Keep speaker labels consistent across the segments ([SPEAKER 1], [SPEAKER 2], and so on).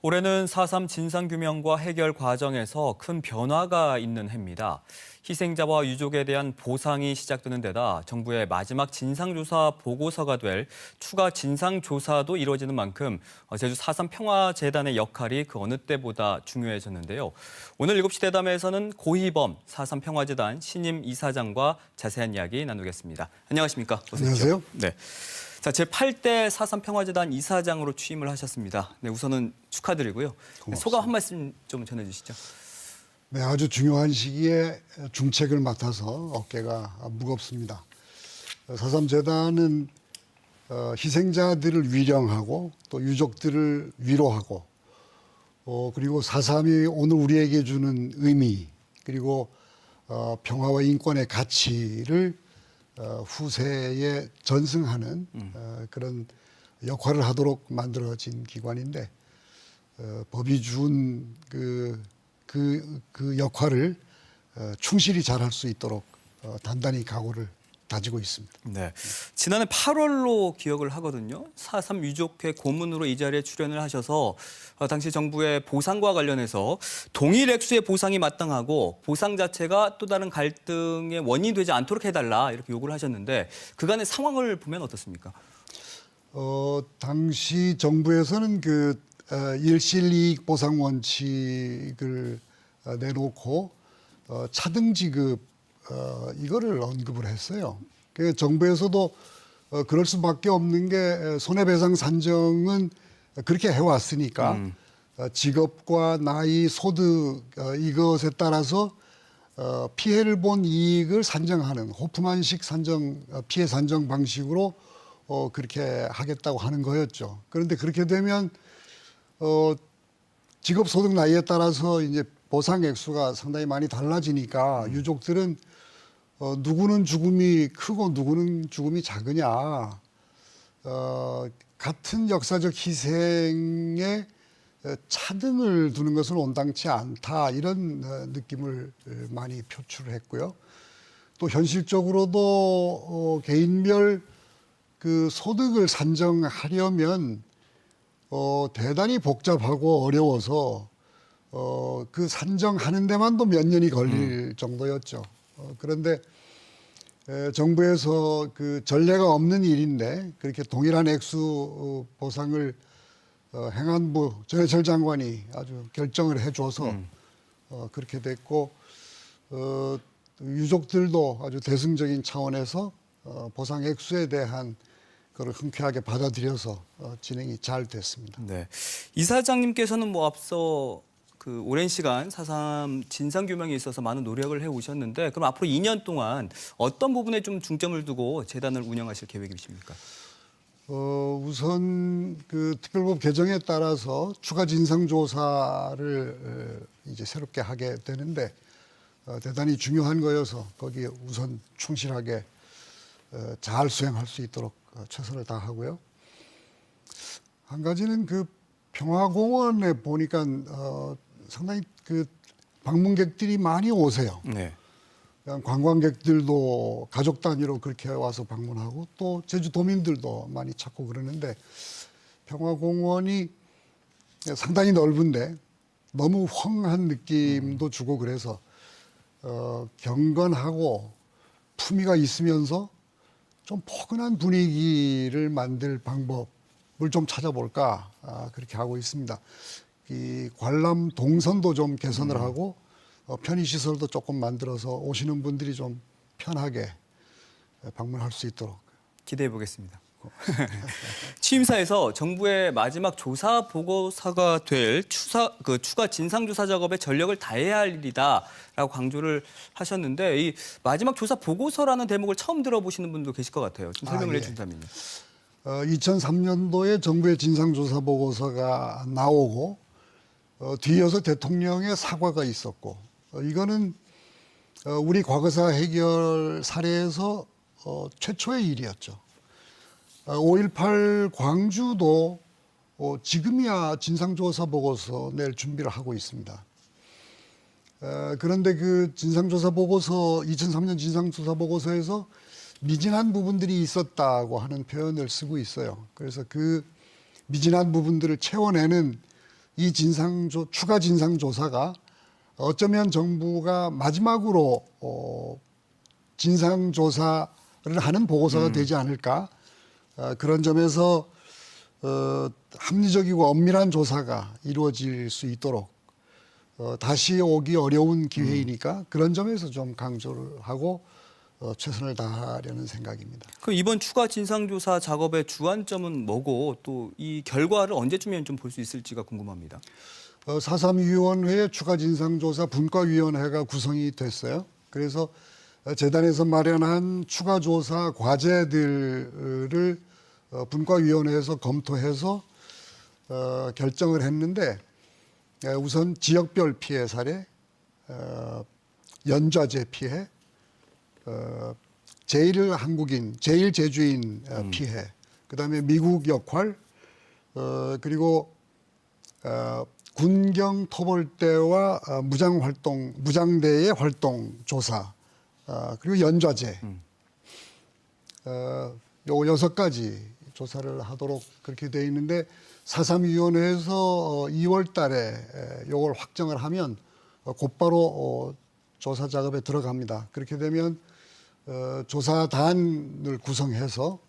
[SPEAKER 1] 올해는 4.3 진상규명과 해결 과정에서 큰 변화가 있는 해입니다. 희생자와 유족에 대한 보상이 시작되는 데다 정부의 마지막 진상조사 보고서가 될 추가 진상조사도 이루어지는 만큼 제주 4.3 평화재단의 역할이 그 어느 때보다 중요해졌는데요. 오늘 7시 대담회에서는 고희범 4.3 평화재단 신임 이사장과 자세한 이야기 나누겠습니다. 안녕하십니까?
[SPEAKER 2] 안녕하세요.
[SPEAKER 1] 네. 자, 제8대 4.3 평화재단 이사장으로 취임을 하셨습니다. 네, 우선은 축하드리고요.
[SPEAKER 2] 고맙습니다.
[SPEAKER 1] 소감 한 말씀 좀 전해주시죠.
[SPEAKER 2] 네, 아주 중요한 시기에 중책을 맡아서 어깨가 무겁습니다. 4.3 재단은 희생자들을 위령하고 또 유족들을 위로하고 그리고 4.3이 오늘 우리에게 주는 의미 그리고 평화와 인권의 가치를 후세에 전승하는 그런 역할을 하도록 만들어진 기관인데 법이 준 그 역할을 충실히 잘할 수 있도록 단단히 각오를 다지고 있습니다.
[SPEAKER 1] 네, 지난해 8월로 기억을 하거든요. 4.3 유족회 고문으로 이 자리에 출연을 하셔서 당시 정부의 보상과 관련해서 동일 액수의 보상이 마땅하고 보상 자체가 또 다른 갈등의 원인이 되지 않도록 해달라 이렇게 요구를 하셨는데 그간의 상황을 보면 어떻습니까?
[SPEAKER 2] 당시 정부에서는 그 일실이익 보상 원칙을 내놓고 차등 지급 이거를 언급을 했어요. 그 정부에서도 그럴 수밖에 없는 게 손해배상 산정은 그렇게 해왔으니까 직업과 나이, 소득 이것에 따라서 피해를 본 이익을 산정하는 호프만식 피해 산정 방식으로 그렇게 하겠다고 하는 거였죠. 그런데 그렇게 되면 직업 소득 나이에 따라서 이제 보상 액수가 상당히 많이 달라지니까 유족들은 누구는 죽음이 크고 누구는 죽음이 작으냐, 같은 역사적 희생에 차등을 두는 것은 온당치 않다 이런 느낌을 많이 표출했고요. 또 현실적으로도 개인별 그 소득을 산정하려면 대단히 복잡하고 어려워서 그 산정하는 데만도 몇 년이 걸릴 정도였죠. 그런데 정부에서 그 전례가 없는 일인데 그렇게 동일한 액수 보상을 행안부 전해철 장관이 아주 결정을 해줘서 그렇게 됐고 유족들도 아주 대승적인 차원에서 보상 액수에 대한 그걸 흔쾌하게 받아들여서 진행이 잘 됐습니다.
[SPEAKER 1] 네, 이사장님께서는 뭐 앞서 그 오랜 시간 4.3 진상규명에 있어서 많은 노력을 해오셨는데 그럼 앞으로 2년 동안 어떤 부분에 좀 중점을 두고 재단을 운영하실 계획이십니까?
[SPEAKER 2] 우선 그 특별법 개정에 따라서 추가 진상조사를 이제 새롭게 하게 되는데 대단히 중요한 거여서 거기에 우선 충실하게 잘 수행할 수 있도록 최선을 다하고요. 한 가지는 그 평화공원에 보니까 상당히 그 방문객들이 많이 오세요.
[SPEAKER 1] 네.
[SPEAKER 2] 관광객들도 가족 단위로 그렇게 와서 방문하고 또 제주도민들도 많이 찾고 그러는데 평화공원이 상당히 넓은데 너무 헝한 느낌도 주고 그래서 경건하고 품위가 있으면서 좀 포근한 분위기를 만들 방법을 좀 찾아볼까 그렇게 하고 있습니다. 이 관람 동선도 좀 개선을 하고 편의시설도 조금 만들어서 오시는 분들이 좀 편하게 방문할 수 있도록
[SPEAKER 1] 기대해 보겠습니다. 취임사에서 정부의 마지막 조사 보고서가 될 추가 진상조사 작업에 전력을 다해야 할 일이다라고 강조를 하셨는데 이 마지막 조사 보고서라는 대목을 처음 들어보시는 분도 계실 것 같아요. 좀 설명을 해주신다면요.
[SPEAKER 2] 2003년도에 정부의 진상조사 보고서가 나오고 뒤이어서 대통령의 사과가 있었고 이거는 우리 과거사 해결 사례에서 최초의 일이었죠. 5.18 광주도 지금이야 진상조사 보고서 낼 준비를 하고 있습니다. 그런데 그 진상조사 보고서 2003년 진상조사 보고서에서 미진한 부분들이 있었다고 하는 표현을 쓰고 있어요. 그래서 그 미진한 부분들을 채워내는 이 추가 진상조사가 어쩌면 정부가 마지막으로 진상조사를 하는 보고서가 되지 않을까. 그런 점에서 합리적이고 엄밀한 조사가 이루어질 수 있도록 다시 오기 어려운 기회이니까 그런 점에서 좀 강조를 하고 최선을 다하려는 생각입니다.
[SPEAKER 1] 그럼 이번 추가 진상조사 작업의 주안점은 뭐고 또 이 결과를 언제쯤이면 좀 볼 수 있을지가 궁금합니다.
[SPEAKER 2] 4.3 위원회 추가 진상조사 분과위원회가 구성이 됐어요. 그래서 재단에서 마련한 추가 조사 과제들을 분과위원회에서 검토해서 결정을 했는데 우선 지역별 피해 사례, 연좌제 피해, 제일 한국인, 제일 제주인 피해, 그다음에 미국 역할, 그리고 군경 토벌대와 무장대의 활동 조사, 그리고 연좌제, 요 6가지 조사를 하도록 그렇게 돼 있는데 4.3 위원회에서 2월 달에 요걸 확정을 하면 곧바로 조사 작업에 들어갑니다. 그렇게 되면 조사단을 구성해서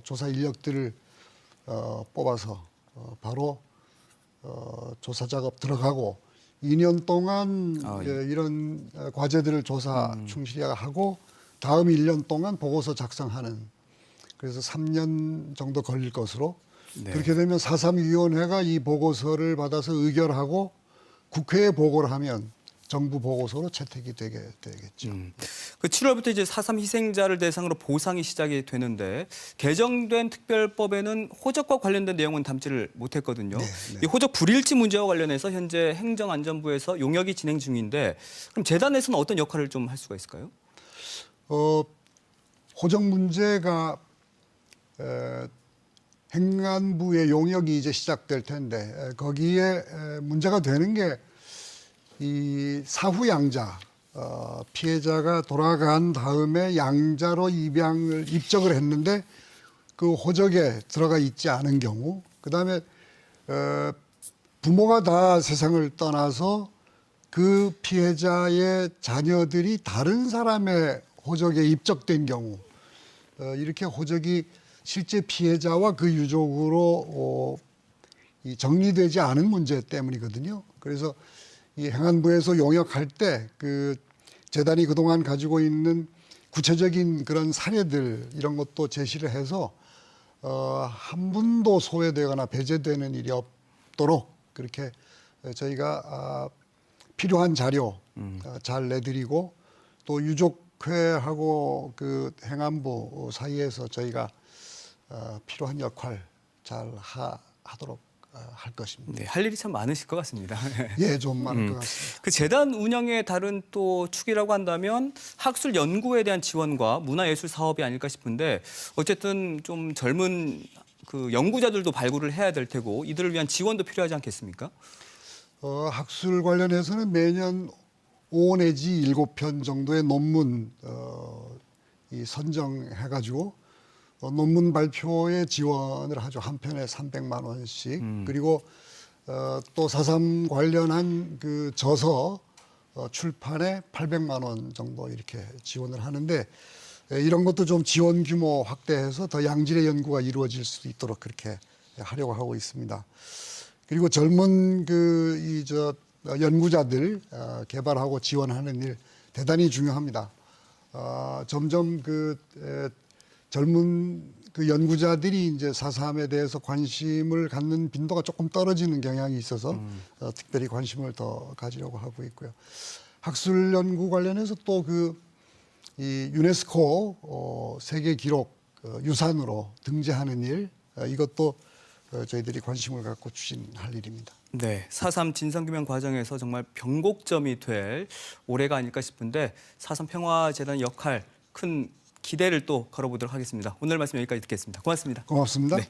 [SPEAKER 2] 조사 인력들을 뽑아서 바로 조사 작업 들어가고 2년 동안 이런 과제들을 조사 충실히 하고 다음 1년 동안 보고서 작성하는, 그래서 3년 정도 걸릴 것으로. 네. 그렇게 되면 4.3 위원회가 이 보고서를 받아서 의결하고 국회에 보고를 하면 정부 보고서로 채택이 되겠죠.
[SPEAKER 1] 그 7월부터 이제 4.3 희생자를 대상으로 보상이 시작이 되는데 개정된 특별법에는 호적과 관련된 내용은 담지를 못했거든요. 네, 네. 이 호적 불일치 문제와 관련해서 현재 행정안전부에서 용역이 진행 중인데 그럼 재단에서는 어떤 역할을 좀 할 수가 있을까요?
[SPEAKER 2] 호적 문제가 행안부의 용역이 이제 시작될 텐데 거기에 문제가 되는 게 이 사후 양자, 피해자가 돌아간 다음에 양자로 입적을 했는데 그 호적에 들어가 있지 않은 경우, 그다음에 부모가 다 세상을 떠나서 그 피해자의 자녀들이 다른 사람의 호적에 입적된 경우, 이렇게 호적이 실제 피해자와 그 유족으로 정리되지 않은 문제 때문이거든요. 그래서 이 행안부에서 용역할 때 그 재단이 그동안 가지고 있는 구체적인 그런 사례들 이런 것도 제시를 해서 한 분도 소외되거나 배제되는 일이 없도록 그렇게 저희가 필요한 자료 잘 내드리고 또 유족회하고 그 행안부 사이에서 저희가 필요한 역할 잘 하도록 할 것입니다.
[SPEAKER 1] 네, 할 일이 참 많으실 것 같습니다.
[SPEAKER 2] 예, 좀 많을 것 같습니다.
[SPEAKER 1] 그 재단 운영의 다른 또 축이라고 한다면 학술 연구에 대한 지원과 문화예술 사업이 아닐까 싶은데 어쨌든 좀 젊은 그 연구자들도 발굴을 해야 될 테고 이들을 위한 지원도 필요하지 않겠습니까?
[SPEAKER 2] 학술 관련해서는 매년 5 내지 7편 정도의 논문 선정해가지고 논문 발표에 지원을 하죠. 한 편에 300만 원씩. 그리고 또 4.3 관련한 그 저서 출판에 800만 원 정도 이렇게 지원을 하는데 이런 것도 좀 지원 규모 확대해서 더 양질의 연구가 이루어질 수 있도록 그렇게 하려고 하고 있습니다. 그리고 젊은 연구자들 개발하고 지원하는 일 대단히 중요합니다. 점점 젊은 그 연구자들이 이제 4.3에 대해서 관심을 갖는 빈도가 조금 떨어지는 경향이 있어서 특별히 관심을 더 가지려고 하고 있고요. 학술 연구 관련해서 또 이 유네스코 세계 기록 유산으로 등재하는 일 이것도 저희들이 관심을 갖고 추진할 일입니다.
[SPEAKER 1] 네, 4.3 진상규명 과정에서 정말 변곡점이 될 올해가 아닐까 싶은데 4.3 평화재단 역할 큰 기대를 또 걸어보도록 하겠습니다. 오늘 말씀 여기까지 듣겠습니다. 고맙습니다.
[SPEAKER 2] 고맙습니다.
[SPEAKER 1] 네.